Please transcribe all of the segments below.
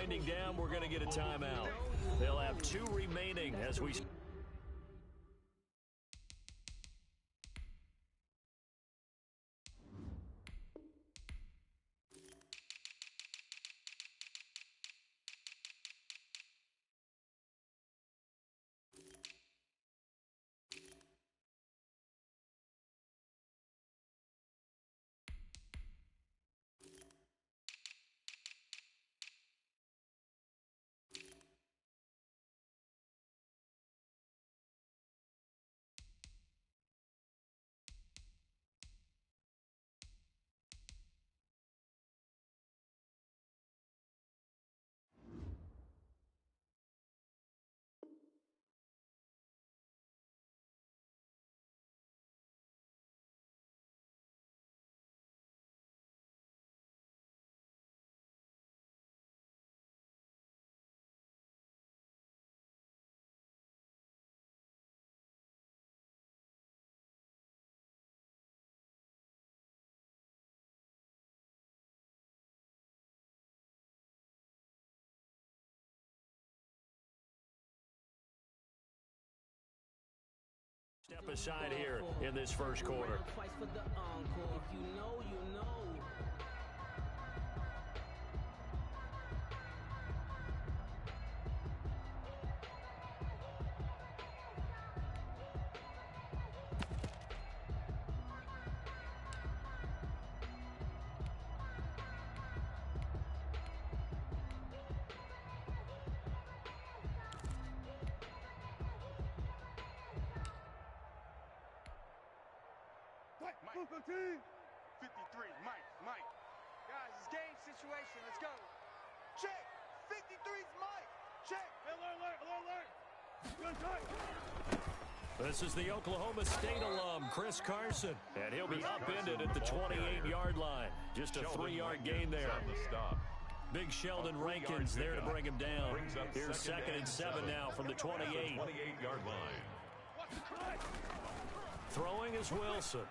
winding down. We're going to get a timeout. They'll have 2 remaining as we... Step aside here in this first quarter. Mike. 53, Mike. Guys, it's game situation. Let's go. Check. 53's Mike. Check. Alert. Good time. This is the Oklahoma State alum, Chris Carson. And he'll be upended at the 28-yard line. Just a 3-yard gain there. Big Sheldon Rankins there to bring him down. Here's 2nd and 7 now from the 28. 28-yard line. Throwing is Wilson.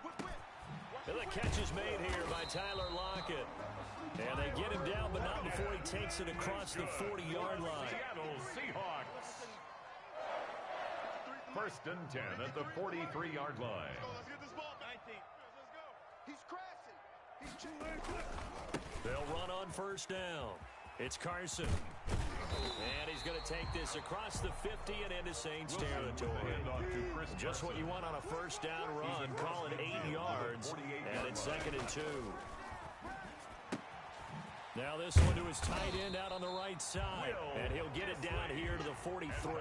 And the catch is made here by Tyler Lockett. And they get him down, but not before he takes it across the 40-yard line. Seattle Seahawks. 1st and 10 at the 43-yard line. Let's get this ball. 19. Let's go. He's crashing. He's chilling. They'll run on 1st down. It's Carson. And he's going to take this across the 50 and into Saints territory. Just what you want on a 1st down run. Call it 8 yards. And it's 2nd and 2. Now this one to his tight end out on the right side. And he'll get it down here to the 43.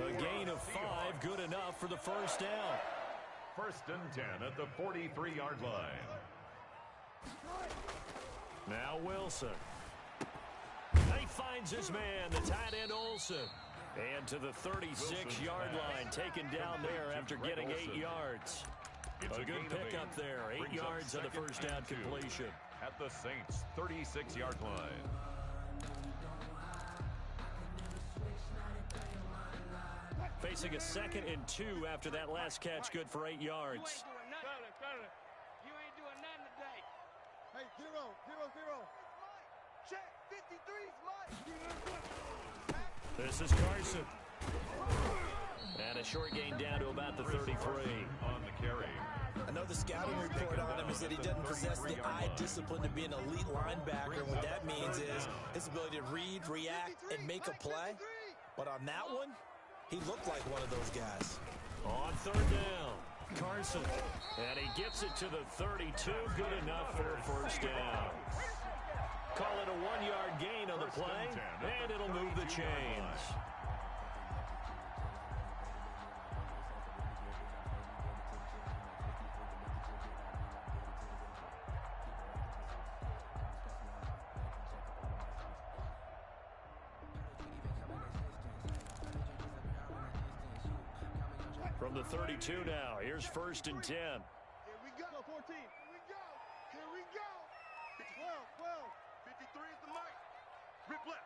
A gain of 5, good enough for the 1st down. 1st and 10 at the 43-yard line. Now Wilson. He finds his man, the tight end Olsen. And to the 36-yard line, taken down there after getting 8 yards. A good pickup there, 8 yards on the 1st down completion. At the Saints' 36-yard line. Facing a 2nd and 2 after that last catch, good for 8 yards. You ain't doing nothing today. Hey, 0. Check. 53's Mike. This is Carson. And a short gain down to about the 33. On the carry. I know the scouting report on him is that he doesn't possess the eye discipline to be an elite linebacker. What that means is his ability to read, react, and make a play. But on that one, he looked like one of those guys. On 3rd down, Carson. And he gets it to the 32. Good enough for a 1st down. Call it a 1-yard gain on the play, and it'll move the chains. From the 32 now, here's 1st and 10. Here we go. 14. Here we go. 12. 53 is the Mike. Rip left.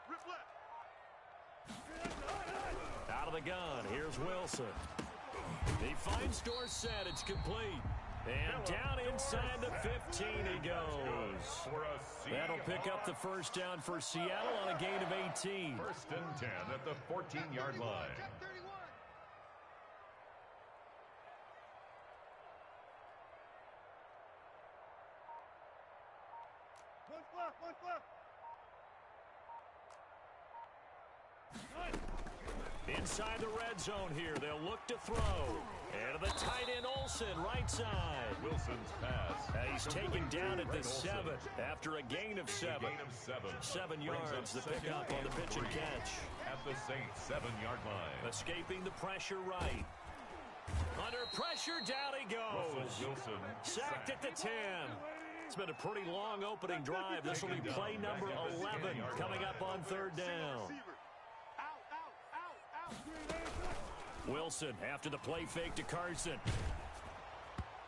Out of the gun, here's Wilson. He finds Dorsett, it's complete. And down inside the 15 he goes. That'll pick up the first down for Seattle on a gain of 18. First and 10 at the 14-yard line. One fluff. Inside the red zone here, they'll look to throw. And to the tight end Olsen, right side. Wilson's pass. He's taken down at the 7 after a gain of 7. 7 yards, the pickup on the pitch and catch. At the Saints 7-yard line. Escaping the pressure right. Under pressure, down he goes. Wilson Sacked at the 10. It's been a pretty long opening drive. This will be play number 11 coming up on third down. Wilson after the play fake to Carson.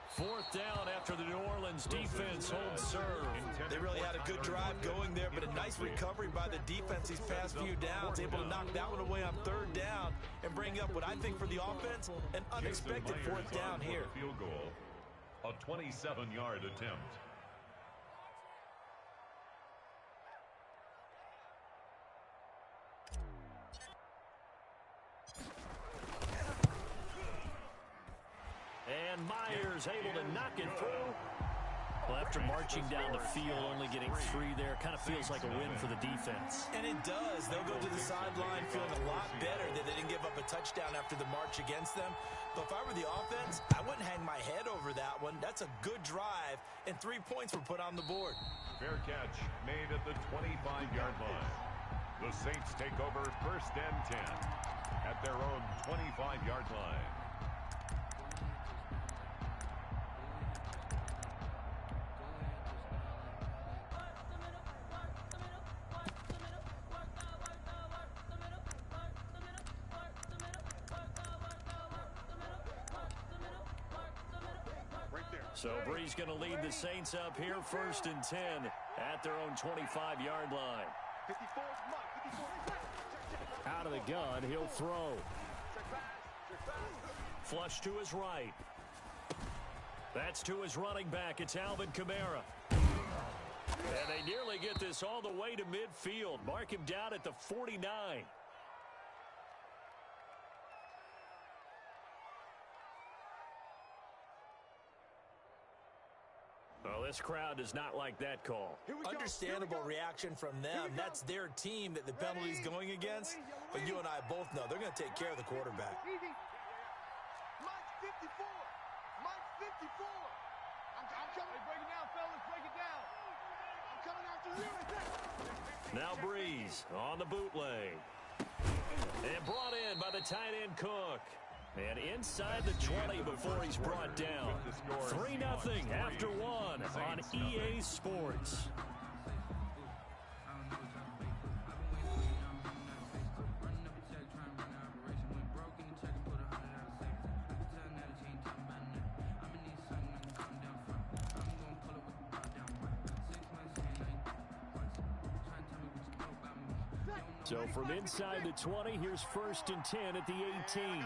Fourth down after the New Orleans defense holds serve. They really had a good drive going there, but a nice recovery by the defense these past few downs. Able to knock that one away on third down and bring up what I think for the offense, an unexpected fourth down here. Field goal, a 27-yard attempt. And Myers able to knock it through. Well, after marching down the field, only getting 3 there, kind of feels like a win for the defense. And it does. They'll go to the sideline feeling a lot better that they didn't give up a touchdown after the march against them. But if I were the offense, I wouldn't hang my head over that one. That's a good drive, and 3 points were put on the board. Fair catch made at the 25-yard line. The Saints take over first and 10 at their own 25-yard line. So Bree's going to lead the Saints up here first and 10 at their own 25-yard line. Out of the gun, he'll throw. Flush to his right. That's to his running back. It's Alvin Kamara. And they nearly get this all the way to midfield. Mark him down at the 49. Well, this crowd does not like that call. Understandable reaction from them. That's their team that the penalty's going against. But you and I both know they're going to take care of the quarterback. Mike's 54. Mike's 54. I'm coming. Break it down, fellas. Break it down. I'm coming after you. Now Breeze on the bootleg. And brought in by the tight end Cook. And inside the 20 before he's brought down. 3-0 after 1 on EA Sports. So from inside the 20, here's first and 10 at the 18.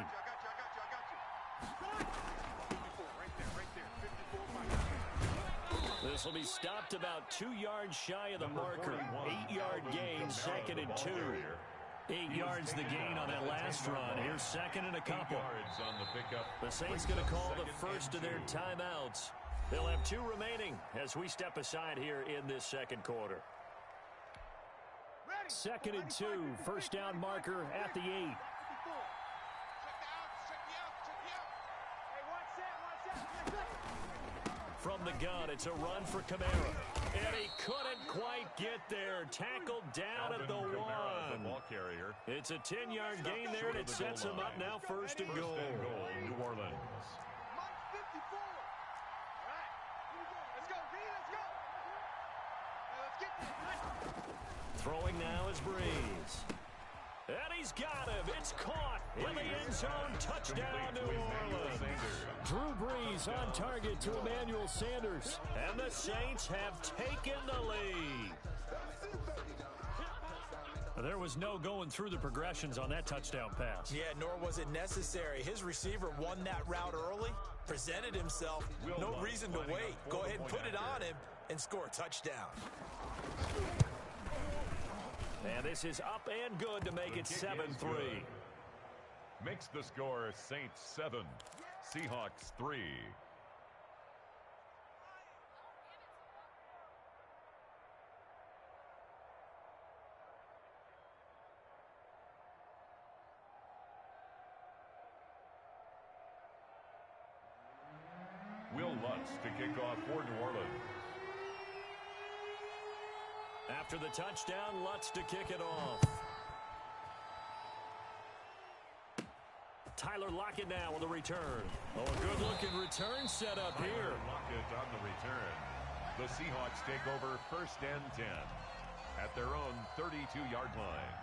This will be stopped about 2 yards shy of the marker. 8-yard gain, second and 2. 8 yards the gain on that last run. Here's second and a couple. The Saints going to call the first of their timeouts. They'll have 2 remaining as we step aside here in this second quarter. Second and 2, first down marker at the 8. From the gun, it's a run for Kamara. And he couldn't quite get there. Tackled down at the 1. It's a 10-yard gain there, and it sets him up now first and goal. New Orleans. Mike's 54. All right. Let's go, B. Let's go. Let's get this. Throwing now is Breeze. And he's got him. It's caught in the end zone. Touchdown, New Orleans. Drew Brees on target to Emmanuel Sanders. And the Saints have taken the lead. There was no going through the progressions on that touchdown pass. Yeah, nor was it necessary. His receiver won that route early. presented himself. No reason to wait. Go ahead and put it on him and score a touchdown. And this is up and good to make it 7-3. Makes the score Saints 7, Seahawks 3. Will Lutz to kick off for New Orleans. After the touchdown, Lutz to kick it off. Tyler Lockett now with a return. Oh, a good-looking return set up here. Lockett on the return. The Seahawks take over 1st and 10 at their own 32-yard line.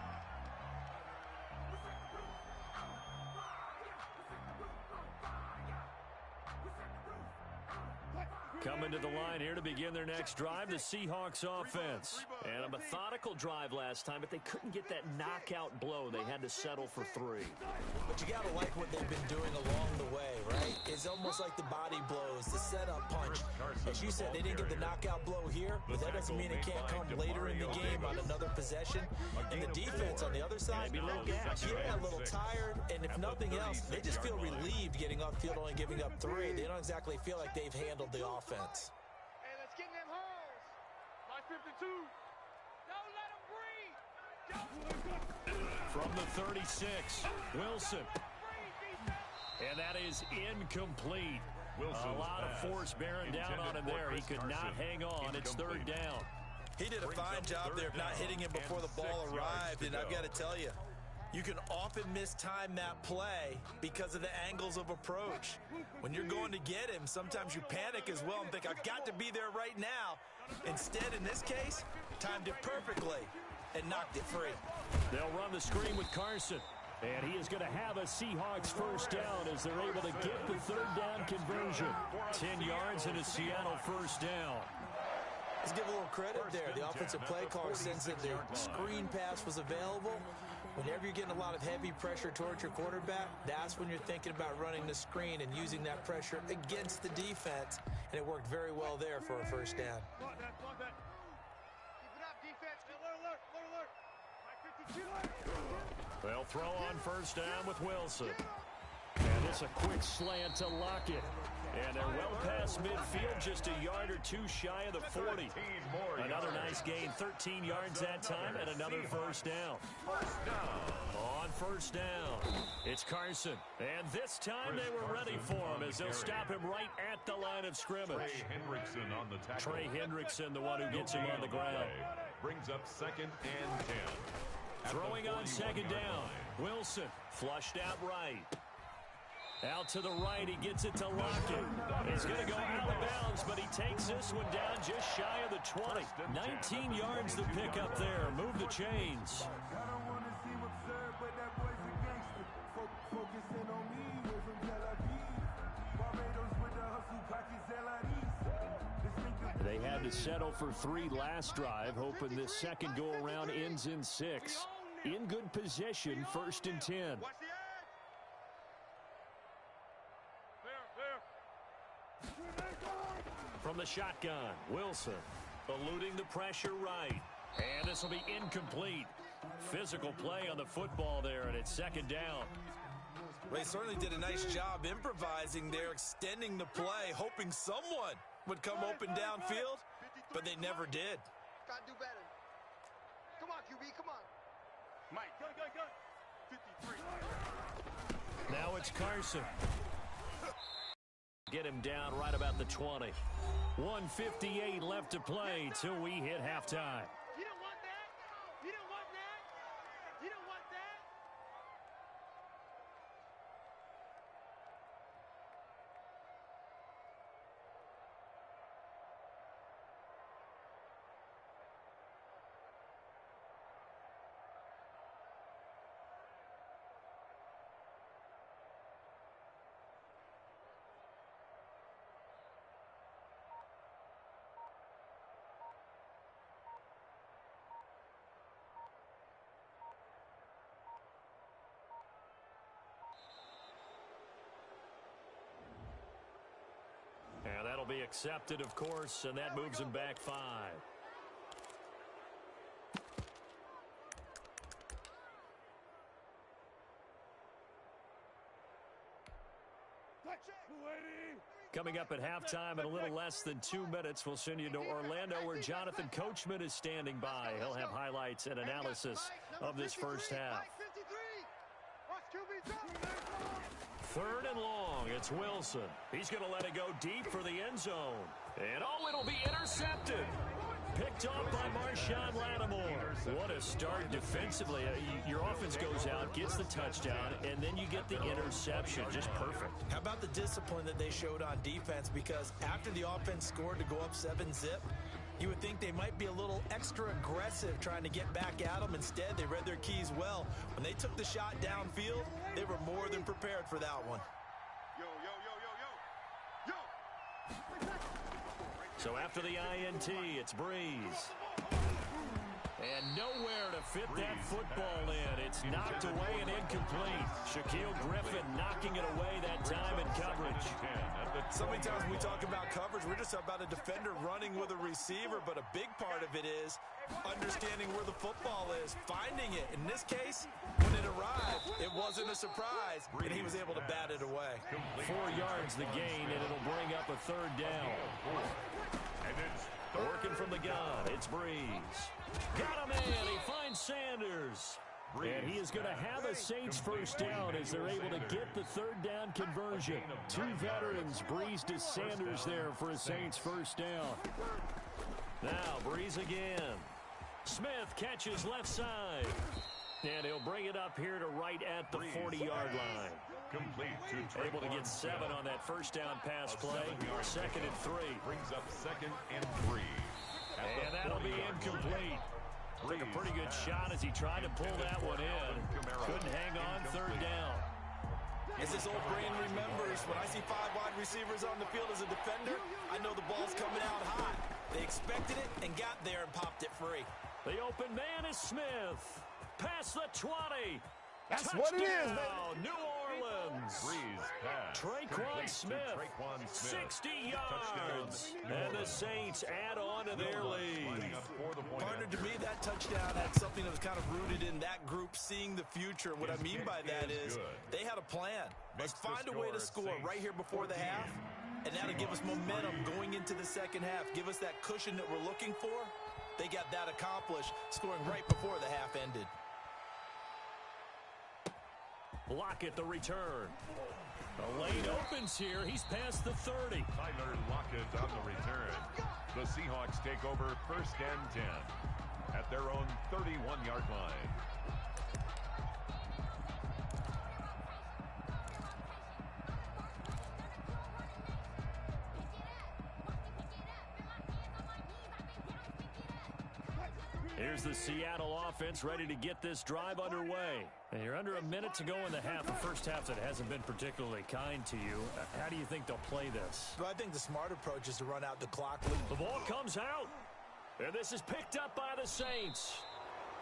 Coming to the line here to begin their next drive, the Seahawks offense. And a methodical drive last time, but they couldn't get that knockout blow. They had to settle for 3. But you got to like what they've been doing along the way, right? It's almost like the body blows, the setup punch. As you said, they didn't get the knockout blow here, but that doesn't mean it can't come later in the game on another possession. And the defense on the other side, maybe a little gas, yeah, a little tired, and if nothing else, they just feel relieved getting upfield, only giving up 3. They don't exactly feel like they've handled the offense. Hey, let's get them holes. My 52. Don't let them breathe. From the 36, Wilson. And that is incomplete. A lot of force bearing down on him there. He could not hang on. It's 3rd down. He did a fine job there of not hitting him before the ball arrived, and I've got to tell you, you can often mistime that play because of the angles of approach. When you're going to get him, sometimes you panic as well and think, I've got to be there right now. Instead, in this case, timed it perfectly and knocked it free. They'll run the screen with Carson. And he is going to have a Seahawks 1st down as they're able to get the 3rd down conversion. 10 yards and a Seattle 1st down. Let's give a little credit there. The offensive play caller sensed that the screen pass was available. Whenever you're getting a lot of heavy pressure towards your quarterback, that's when you're thinking about running the screen and using that pressure against the defense. And it worked very well there for a 1st down. Keep it up, defense. Alert, alert, alert. My 52. They'll throw on 1st down with Wilson. And it's a quick slant to Lockett. And they're well past midfield, just a yard or 2 shy of the 40. Another nice gain, 13 yards that time, and another 1st down. On 1st down, it's Carson. And this time they were ready for him as they'll stop him right at the line of scrimmage. Trey Hendrickson on the tackle. Trey Hendrickson, the one who gets him on the ground. Brings up 2nd and 10. Throwing on 2nd down, Wilson flushed out right. Out to the right, he gets it to Lockett. He's going to go out of bounds, but he takes this one down just shy of the 20. 19 yards to pick up there. Move the chains. They had to settle for 3 last drive, hoping this second go-around ends in 6. In good position, 1st and 10. From the shotgun, Wilson eluding the pressure right. And this will be incomplete. Physical play on the football there, and it's 2nd down. They certainly did a nice job improvising there, extending the play, hoping someone would come open downfield, but they never did. Gotta do better. Come on, QB, come on. Mike, go. 53. Now it's Carson. Get him down right about the 20. 1:58 left to play till we hit halftime. You don't want that? You don't want that? You don't want that? be accepted, of course, and that moves him back 5. Coming up at halftime in a little less than 2 minutes, we'll send you to Orlando where Jonathan Coachman is standing by. He'll have highlights and analysis of this first half. 3rd and long. It's Wilson. He's going to let it go deep for the end zone. And it'll be intercepted. Picked off by Marshawn Lattimore. What a start defensively. Your offense goes out, gets the touchdown, and then you get the interception. Just perfect. How about the discipline that they showed on defense? Because after the offense scored to go up 7-zip, you would think they might be a little extra aggressive trying to get back at them. Instead, they read their keys well. When they took the shot downfield, they were more than prepared for that one. So after the INT, it's Breeze. And nowhere to fit that football in. It's knocked away and incomplete. Shaquille Griffin knocking it away that time in coverage. So many times when we talk about coverage, we're just about a defender running with a receiver, but a big part of it is understanding where the football is, finding it. In this case, when it arrived, it wasn't a surprise, and he was able to bat it away. 4 yards the gain, and it'll bring up a 3rd down. Working from the gun, it's Breeze. Got him in, he finds Sanders. And he is going to have a Saints first down as they're able to get the 3rd down conversion. 2 veterans, Breeze to Sanders there for a Saints first down. Now Breeze again. Smith catches left side. And he'll bring it up here to right at the 40-yard line. Able to get 7 on that first down pass play. 2nd and 3. Brings up 2nd and 3. And that'll be incomplete. Took a pretty good shot as he tried to pull that one in. Couldn't hang on, 3rd down. As this old brain remembers, when I see 5 wide receivers on the field as a defender, I know the ball's coming out hot. They expected it and got there and popped it free. The open man is Smith. Past the 20. That's Touchdown, what it is, baby. New Orleans. Breeze pass. Traquan Smith, 60 yards. And the Saints add on to their lead. Partner, to me, that touchdown had something that was kind of rooted in that group seeing the future. What I mean by that is they had a plan. Let's find a way to score right here before the half, and that'll give us momentum going into the second half. Give us that cushion that we're looking for. They got that accomplished, scoring right before the half ended. Lockett the return. The lane opens here. He's past the 30. Tyler Lockett on the return. The Seahawks take over 1st and 10 at their own 31-yard line. Here's the Seattle offense ready to get this drive underway. And you're under a minute to go in the half. The first half that hasn't been particularly kind to you. How do you think they'll play this? Well, I think the smart approach is to run out the clock. The ball comes out. And this is picked up by the Saints.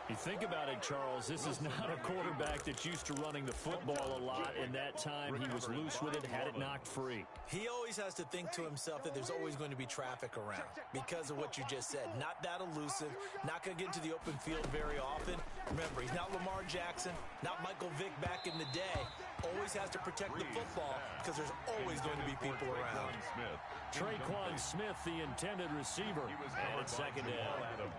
You think about it, Charles, this is not a quarterback that's used to running the football a lot, and that time he was loose with it, had it knocked free. He always has to think to himself that there's always going to be traffic around because of what you just said. Not that elusive, not going to get into the open field very often. Remember, he's not Lamar Jackson, not Michael Vick back in the day. Always has to protect the football because there's always going to be people around. Traquan Smith, the intended receiver, and it's 2nd down.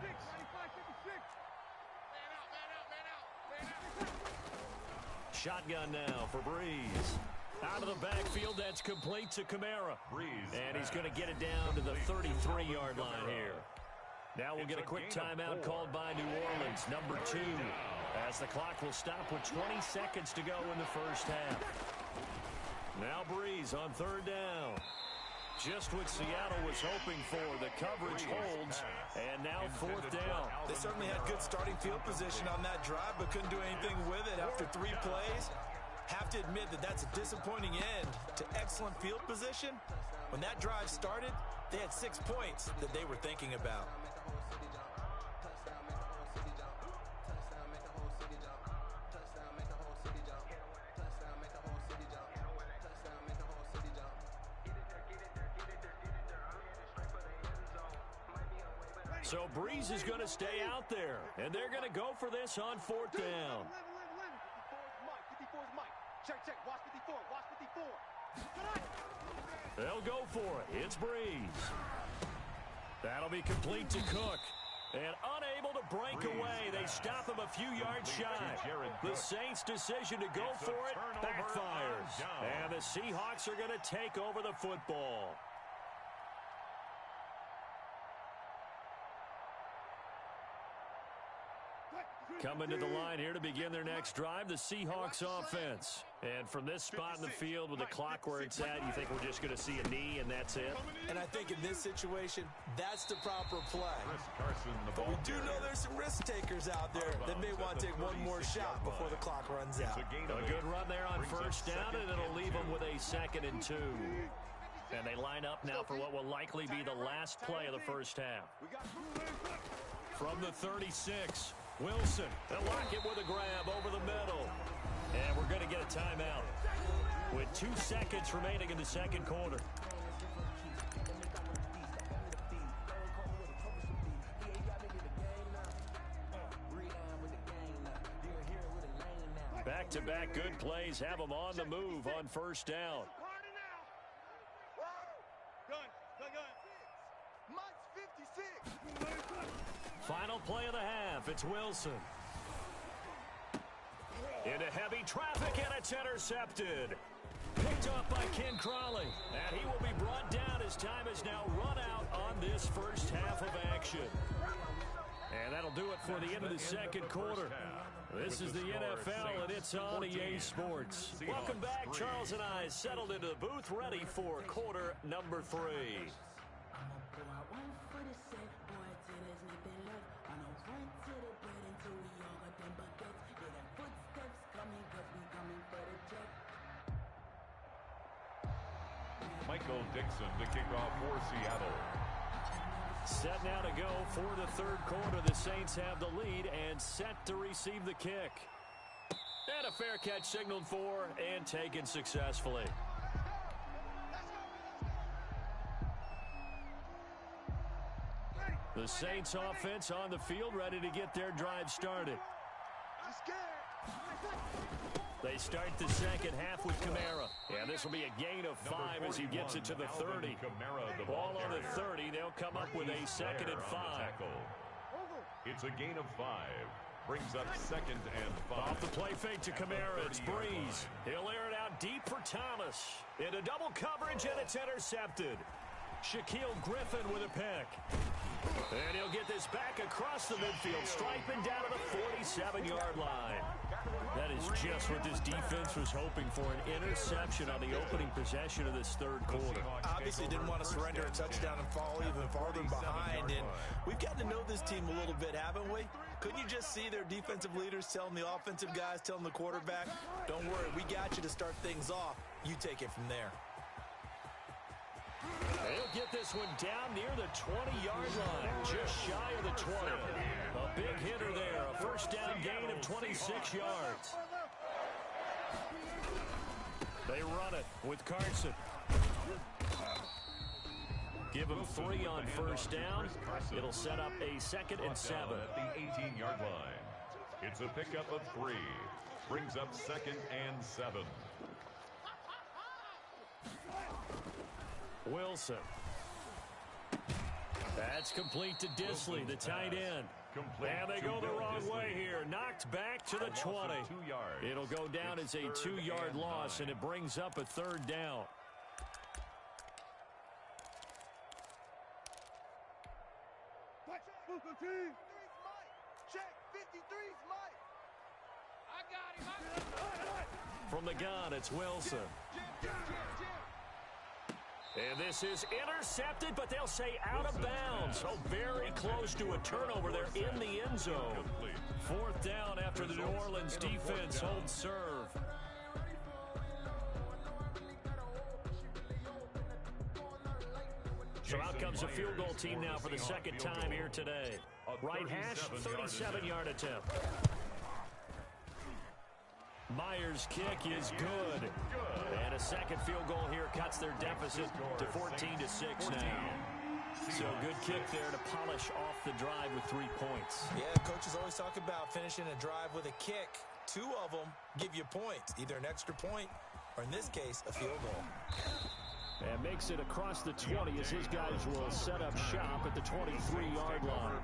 Shotgun now for Breeze. Out of the backfield, that's complete to Kamara. And he's going to get it down to the 33-yard line here. Now we'll get a quick timeout called by New Orleans, number 2, as the clock will stop with 20 seconds to go in the first half. Now Breeze on 3rd down. Just what Seattle was hoping for. The coverage holds, and now 4th down. They certainly had good starting field position on that drive, but couldn't do anything with it after 3 plays. Have to admit that that's a disappointing end to excellent field position. When that drive started, they had 6 points that they were thinking about. So Breeze is going to stay out there, and they're going to go for this on fourth down. 54 is Mike. Check. Watch 54. Watch 54. They'll go for it. It's Breeze. That'll be complete to Cook. And unable to break away. They stop him a few yards shy. The Saints' decision to go for it backfires. And the Seahawks are going to take over the football. Coming to the line here to begin their next drive, the Seahawks offense. And from this spot in the field with the clock where it's at, you think we're just going to see a knee and that's it? And I think in this situation, that's the proper play. But we do know there's some risk takers out there that may want to take one more shot before the clock runs out. A good run there on first down, and it'll leave them with a 2nd and 2. And they line up now for what will likely be the last play of the first half. From the 36, Wilson. They'll lock it with a grab over the middle. And we're going to get a timeout with 2 seconds remaining in the second quarter. Back-to-back good plays have them on the move on first down. Final play of the half. It's Wilson. Into heavy traffic, and it's intercepted. Picked up by Ken Crawley. And he will be brought down as time has now run out on this first half of action. And that'll do it for the end of the second quarter. This is the NFL, and it's on EA Sports. Welcome back. Charles and I settled into the booth, ready for quarter number 3. Michael Dixon to kick off for Seattle. Set now to go for the third quarter. The Saints have the lead and set to receive the kick. And a fair catch signaled for and taken successfully. The Saints offense on the field, ready to get their drive started. They start the second half with Kamara. And this will be a gain of 5 as he gets it to the 30. Ball on the 30. They'll come up with a 2nd and 5. It's a gain of 5. Brings up 2nd and 5. Off the play fake to Kamara. It's Breeze. He'll air it out deep for Thomas. Into double coverage, and it's intercepted. Shaquille Griffin with a pick. And he'll get this back across the midfield, striping down to the 47-yard line. That is just what this defense was hoping for, an interception on the opening possession of this third quarter. Obviously didn't want to surrender a touchdown and fall even farther behind. And we've gotten to know this team a little bit, haven't we? Couldn't you just see their defensive leaders telling the offensive guys, telling the quarterback, don't worry, we got you to start things off. You take it from there. They'll get this one down near the 20-yard line, just shy of the 20. A big hitter there, a first down gain of 26 yards. They run it with Carson. Give him 3 on first down. It'll set up a 2nd and 7. At the 18-yard line. It's a pickup of 3. Brings up 2nd and 7. Wilson. That's complete to Disley, the tight end. And they go the wrong way here. Knocked back to the 20. It'll go down as a 2-yard loss, and it brings up a 3rd down. Check, 53's Mike. I got him. From the gun, it's Wilson. And this is intercepted, but they'll say out of bounds. So very close to a turnover there in the end zone. 4th down after the New Orleans defense holds serve. So out comes a field goal team now for the 2nd time here today. Right hash, 37-yard attempt. Myers' kick is good. And a 2nd field goal here cuts their deficit to 14-6 now. So good kick there to polish off the drive with 3 points. Yeah, coaches always talk about finishing a drive with a kick. 2 of them give you points, either an extra point or, in this case, a field goal. And makes it across the 20 as his guys will set up shop at the 23-yard line.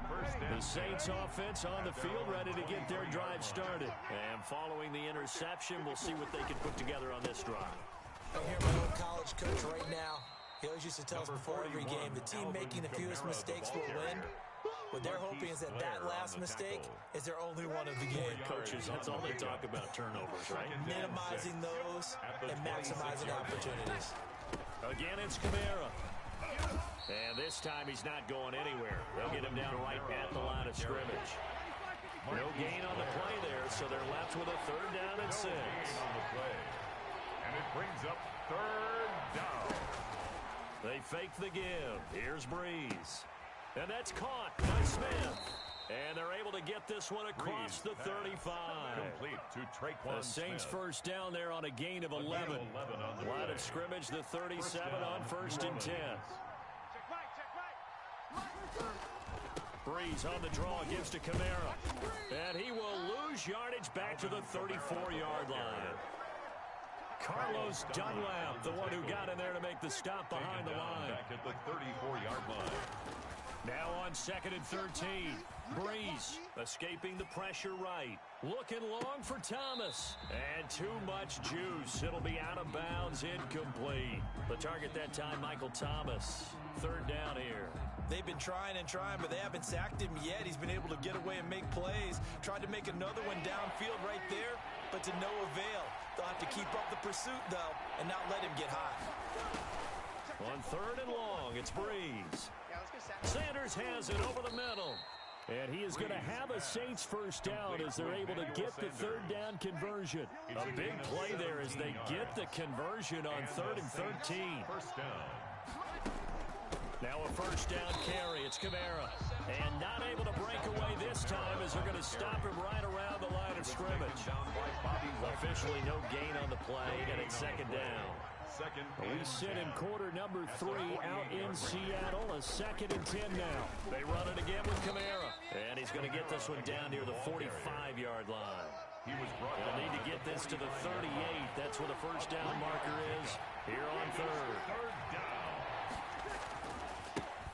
The Saints offense on the field ready to get their drive started. And following the interception, we'll see what they can put together on this drive. I hear my old college coach right now. He always used to tell us before every game, the team making the fewest mistakes will win. What they're hoping is that that last mistake is their only one of the game. Coaches, that's all they talk about, turnovers, right? Minimizing those and maximizing opportunities. Again, it's Kamara. And this time he's not going anywhere. They'll get him down right at the line of scrimmage. No gain on the play there, so they're left with a 3rd down and 6. And it brings up 3rd down. They fake the give. Here's Breeze. And that's caught by Smith. And they're able to get this one across the 35. Complete to Traquan The Saints Smith. first down there on a gain of 11. Line of scrimmage, the 37 on 1st and 10. Breeze on the draw, gives to Kamara. And he will lose yardage back to the 34-yard line. Carlos Dunlap, the one who got in there to make the stop behind the line. Back at the 34-yard line. Now on 2nd and 13. Breeze escaping the pressure right. Looking long for Thomas. And too much juice. It'll be out of bounds, incomplete. The target that time, Michael Thomas. 3rd down here. They've been trying and trying, but they haven't sacked him yet. He's been able to get away and make plays. Tried to make another one downfield right there, but to no avail. They'll have to keep up the pursuit, though, and not let him get hot. On 3rd and long, it's Breeze. Sanders has it over the middle. And he is going to have a Saints first down as they're able to get the 3rd down conversion. A big play there as they get the conversion on 3rd and 13. First down. Now a first down carry. It's Kamara. And not able to break away this time as they're going to stop him right around the line of scrimmage. Officially no gain on the play, and it's 2nd down. We sit in quarter number 3 out in Seattle. A 2nd and 10 now. They run it again with Kamara. And he's going to get this one down near the 45-yard line. They'll need to get this to the 38. That's where the first down marker is here on 3rd.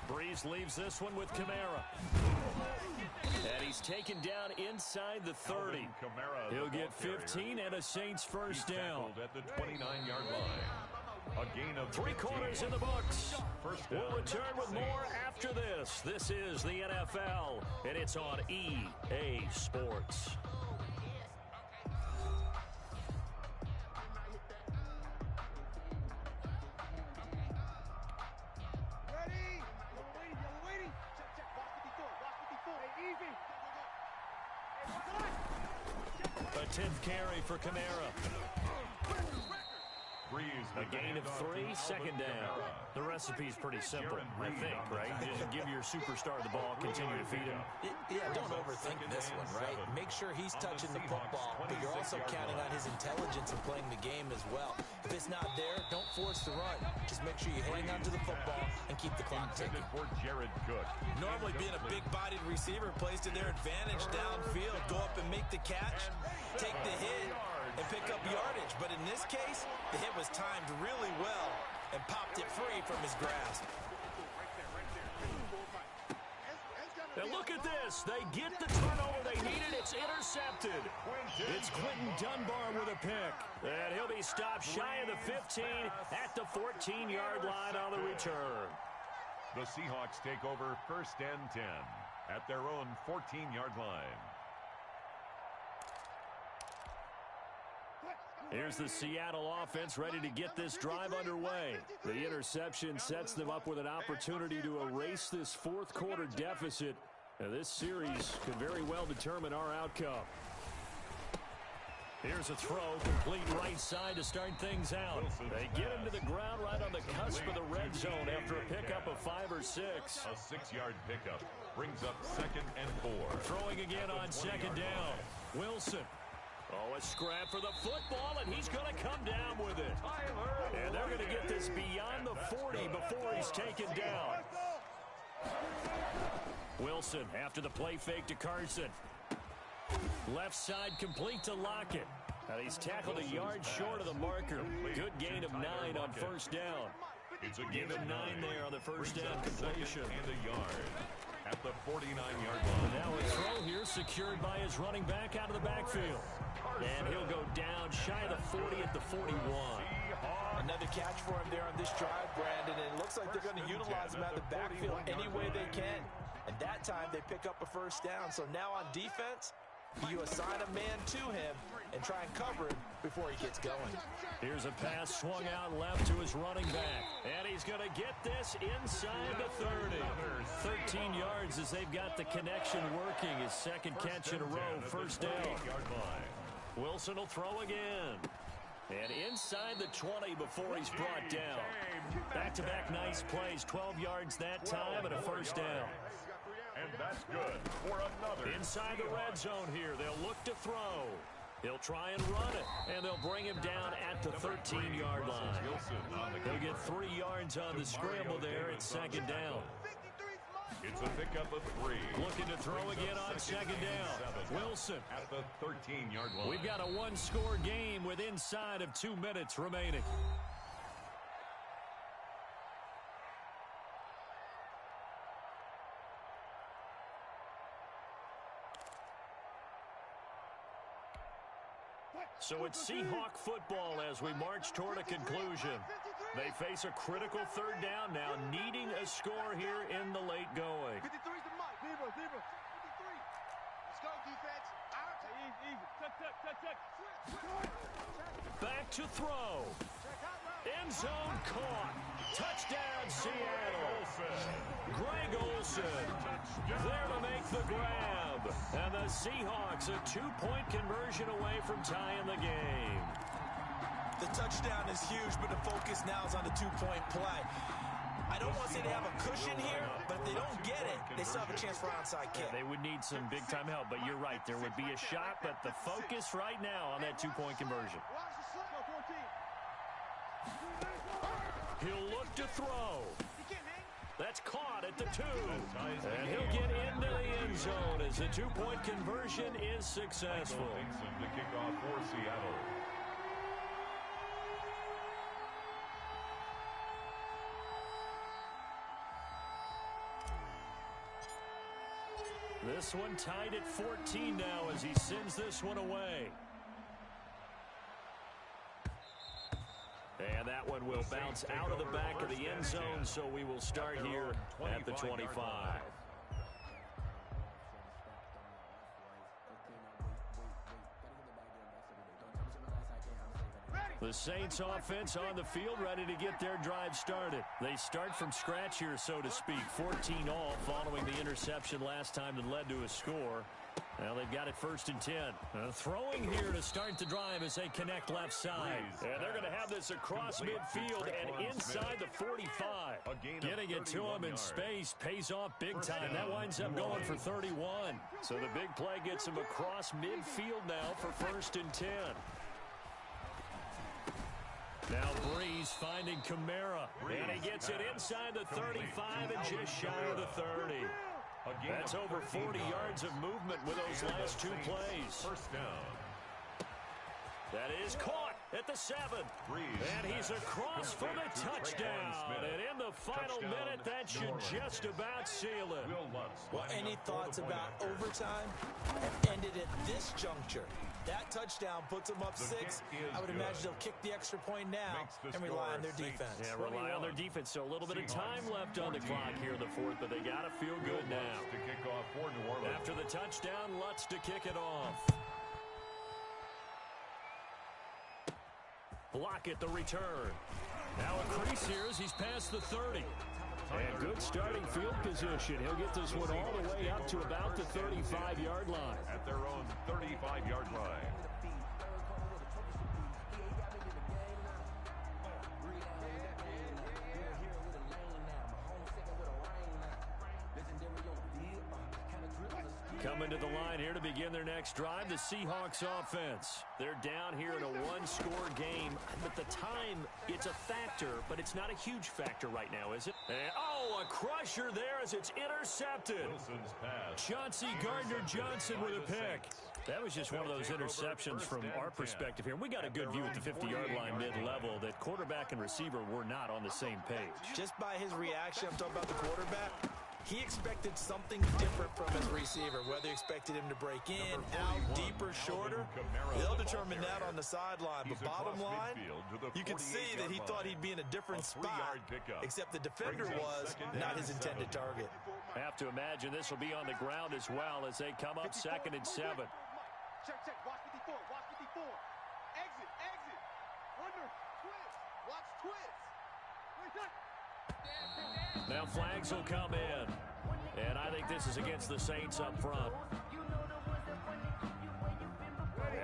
Breeze leaves this one with Kamara. And he's taken down inside the 30. He'll get 15 and a Saints first down. At the 29-yard line. A gain of 3 quarters in the books. We'll return with more after this. This is the NFL, and it's on EA Sports. A 10th carry for Kamara. A gain of 3, 2nd down. The recipe's pretty simple, I think, right? Just give your superstar the ball, continue to feed him. Yeah, don't overthink this one, right? Make sure he's touching the football, but you're also counting on his intelligence in playing the game as well. If it's not there, don't force the run. Just make sure you hang on to the football and keep the clock ticking. For Jared Cook. Normally being a big-bodied receiver plays to their advantage downfield. Go up and make the catch, take the hit, and pick up yardage. But in this case, the hit was timed really well and popped it free from his grasp. And look at this. They get the turnover they needed. It's intercepted. It's Quentin Dunbar with a pick. And he'll be stopped shy of the 15 at the 14-yard line on the return. The Seahawks take over 1st and 10 at their own 14-yard line. Here's the Seattle offense ready to get this drive underway. The interception sets them up with an opportunity to erase this 4th quarter deficit. Now, this series could very well determine our outcome. Here's a throw, complete right side to start things out. They get him to the ground right on the cusp of the red zone after a pickup of 5 or 6. A 6-yard pickup brings up 2nd and 4. Throwing again on 2nd down. Wilson. Oh, a scrap for the football, and he's going to come down with it. And they're going to get this beyond the 40 before he's taken down. Wilson after the play fake to Carson. Left side complete to Lockett. And he's tackled a yard short of the marker. Good gain of 9 on first down. It's a Gain of 9 there on the first down completion. And a yard at the 49-yard line. Now a throw here secured by his running back out of the backfield. And he'll go down shy of the 40 at the 41. Another catch for him there on this drive, Brandon. And it looks like they're going to utilize him out of the backfield any way they can. And that time they pick up a first down. So now on defense, you assign a man to him and try and cover him before he gets going. Here's a pass swung out left to his running back. And he's going to get this inside the 30. 13 yards as they've got the connection working. His second catch in a row, first down. Wilson will throw again. And inside the 20 before he's brought down. Back-to-back nice plays, 12 yards that time and a first down. And that's good for another. Inside the red zone here, they'll look to throw. He'll try and run it, and they'll bring him down at the 13-yard line. He'll get 3 yards on the scramble there at second down. It's a pickup of 3. Looking to throw again on second down. Wilson at the 13-yard line. We've got a one-score game with inside of 2 minutes remaining. So it's Seahawk football as we march toward a conclusion. They face a critical third down now, needing a score here in the late going. 53's the mic. Zebra, 53. Let's go, defense. Out. Easy. Check. Back to throw. End zone caught. Touchdown, Seattle. Greg Olsen there to make the grab. And the Seahawks a 2-point conversion away from tying the game. The touchdown is huge, but the focus now is on the 2-point play. I don't want to say they have a cushion here, but if they don't get it, they still have a chance for onside kick. They would need some big-time help, but you're right. There would be a shot, but the focus right now on that 2-point conversion. He'll look to throw. That's caught at the 2. And he'll get into the end zone as the 2-point conversion is successful. To kick off for Seattle. This one tied at 14 now as he sends this one away. And that one will bounce out of the back of the end zone, so we will start here at the 25. The Saints offense on the field, ready to get their drive started. They start from scratch here, so to speak. 14 all following the interception last time that led to a score. Well, they've got it 1st and 10. Throwing here to start the drive as they connect left side. And they're going to have this across midfield and inside the 45. Getting it to him in space pays off big time. That winds up going for 31. So the big play gets him across midfield now for 1st and 10. Now Breeze finding Kamara. And he gets it inside the 35 and just shy of the 30. That's over 40 yards of movement with those last 2 plays. First down. That is caught at the 7. And he's across for the touchdown. And in the final minute, that should just about seal it. Well, any thoughts about overtime have ended at this juncture. That touchdown puts them up 6. I would imagine they'll kick the extra point now and rely on their defense. Yeah, rely on their defense. So a little bit of time left on the clock here in the 4th, but they got to feel good now. To kick off for New Orleans. After the touchdown, Lutz to kick it off. Block at the return. Now a crease here as he's past the 30. And good starting field position. He'll get this one all the way up to about the 35-yard line. At their own 35-yard line. Coming to the line here to begin their next drive, the Seahawks offense. They're down here in a one-score game. But the time, it's a factor, but it's not a huge factor right now, is it? And, oh, a crusher there as it's intercepted. Chauncey Gardner-Johnson with a pick. That was just one of those interceptions from our perspective here. We got a good view at the 50-yard line mid-level that quarterback and receiver were not on the same page. Just by his reaction, I'm talking about the quarterback, he expected something different from his receiver, whether he expected him to break in, out, deeper, shorter. They'll determine that on the sideline. But bottom line, you can see that he thought he'd be in a different spot, except the defender was not his intended target. I have to imagine this will be on the ground as well as they come up 2nd and 7. Check, check. Watch 54. Watch 54. Exit, exit. Under. Twist. Watch twist. Now flags will come in. And I think this is against the Saints up front.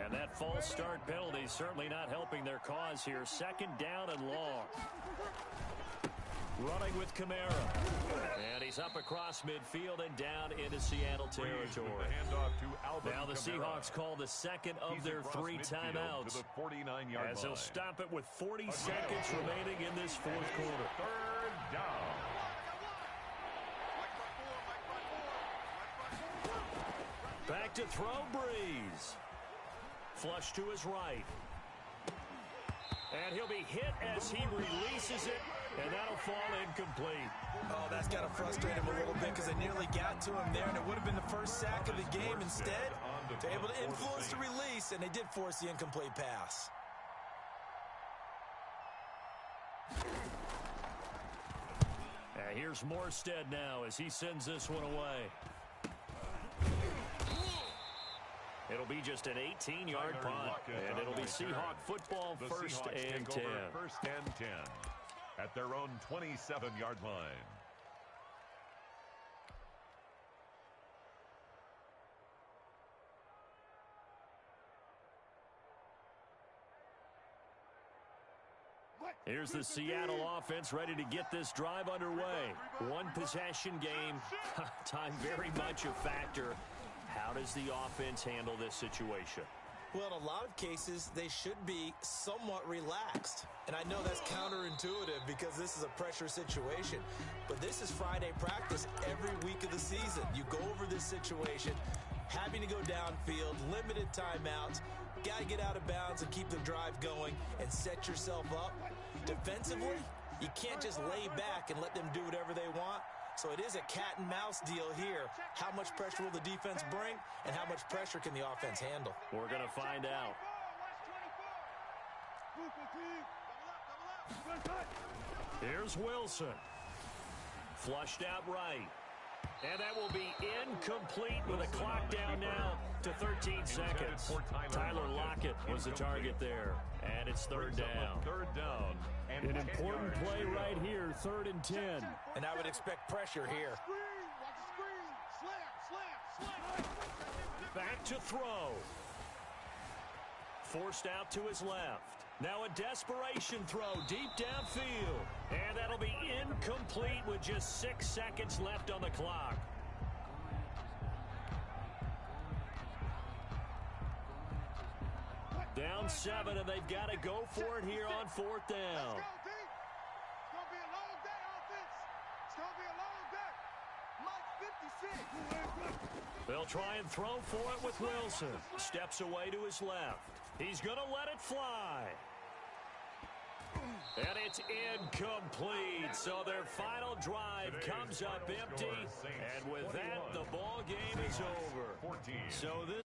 And that false start penalty certainly not helping their cause here. 2nd down and long. Running with Kamara. And he's up across midfield and down into Seattle territory. Now the Seahawks call the second of their 3 timeouts as they'll stop it with 40 seconds remaining in this 4th quarter. 3rd down. Back to throw, Breeze. Flush to his right. And he'll be hit as he releases it, and that'll fall incomplete. Oh, that's got to frustrate him a little bit because they nearly got to him there, and it would have been the first sack of the game. Instead, they're able to influence the release, and they did force the incomplete pass. Here's Morstead now as he sends this one away. It'll be just an 18-yard punt, and it'll be Seahawk football, 1st and 10. 1st and 10 at their own 27-yard line. Here's the Seattle offense ready to get this drive underway. One possession game. Time very much a factor. How does the offense handle this situation? Well, in a lot of cases, they should be somewhat relaxed. And I know that's counterintuitive because this is a pressure situation. But this is Friday practice every week of the season. You go over this situation, having to go downfield, limited timeouts, got to get out of bounds and keep the drive going and set yourself up. Defensively, you can't just lay back and let them do whatever they want. So it is a cat and mouse deal here. How much pressure will the defense bring, and how much pressure can the offense handle? We're going to find out. Here's Wilson. Flushed out right. And that will be incomplete with a clock down now to 13 seconds. Tyler Lockett was the target there. And it's 3rd down. 3rd down. An important play right here, 3rd and 10. And I would expect pressure here. Back to throw. Forced out to his left. Now a desperation throw deep downfield. And that'll be incomplete with just 6 seconds left on the clock. Down 7, and they've got to go for it here on 4th down. They'll try and throw for it with Wilson. Steps away to his left. He's going to let it fly. And it's incomplete. So their final drive comes up empty. And with that, the ball game is over. So this